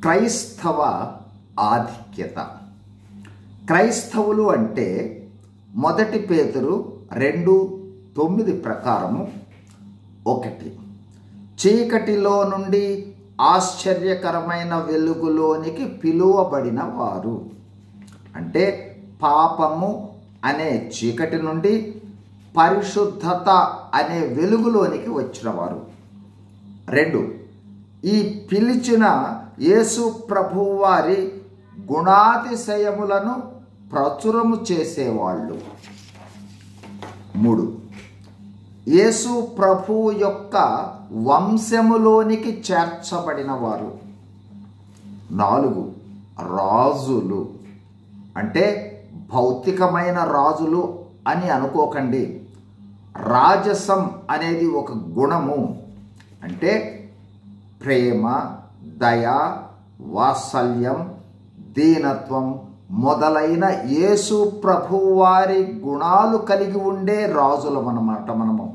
క్రైస్తవ ఆధిక్యత. క్రైస్తవులు అంటే 1 పేతురు 2:9 ప్రకారము 1, చీకటిలో నుండి ఆశ్చర్యకరమైన వెలుగులోనికి పిలువబడిన వారు. అంటే పాపము అనే చీకటి నుండి పరిశుద్ధత అనే వెలుగులోనికి వచ్చిన వారు. 2, ఈ పిలిచిన యేసు ప్రభువు వారి గుణాతిశయములను ప్రచురము చేసేవాళ్ళు. 3, యేసు ప్రభువు యొక్క వంశములోనికి చేర్చబడిన వారు. 4, రాజులు. అంటే భౌతికమైన రాజులు అని అనుకోకండి. రాజసం అనేది ఒక గుణము. అంటే ప్రేమ, దయ, వాత్సల్యం, దీనత్వం మొదలైన యేసు ప్రభువు వారి గుణాలు కలిగి ఉండే రాజులం అన్నమాట మనము.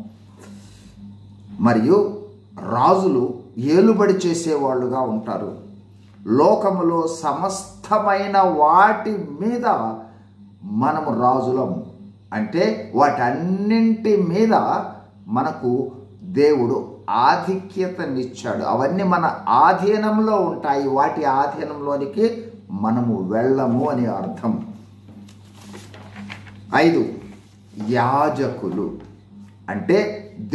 మరియు రాజులు ఏలుబడి చేసేవాళ్ళుగా ఉంటారు. లోకములో సమస్తమైన వాటి మీద మనము రాజులం. అంటే వాటన్నింటి మీద మనకు దేవుడు ఆధిక్యతనిచ్చాడు. అవన్నీ మన ఆధీనంలో ఉంటాయి. వాటి ఆధీనంలోనికి మనము వెళ్ళము అని అర్థం. 5, యాజకులు. అంటే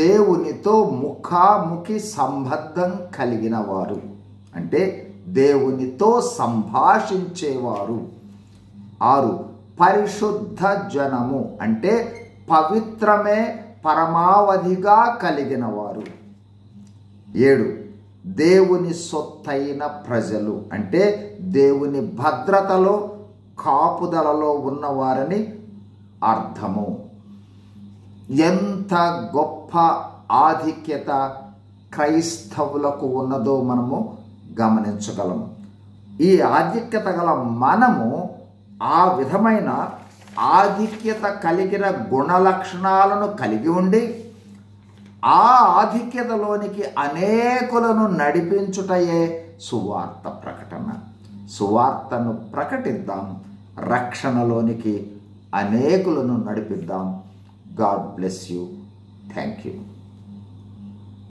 దేవునితో ముఖాముఖి సంబంధం కలిగిన వారు. అంటే దేవునితో సంభాషించేవారు. 6, పరిశుద్ధ జనము. అంటే పవిత్రమే పరమావధిగా కలిగిన వారు. 7, దేవుని సొత్తైన ప్రజలు. అంటే దేవుని భద్రతలో కాపుదలలో ఉన్నవారని అర్థము. ఎంత గొప్ప ఆధిక్యత క్రైస్తవులకు ఉన్నదో మనము గమనించగలము. ఈ ఆధిక్యత గల మనము ఆ విధమైన ఆధిక్యత కలిగిన గుణలక్షణాలను కలిగి ఉండి ఆ ఆధిక్యతలోనికి అనేకులను నడిపించుటయే సువార్త ప్రకటన. సువార్తను ప్రకటిద్దాం, రక్షణలోనికి అనేకులను నడిపిద్దాం. God bless you. Thank you.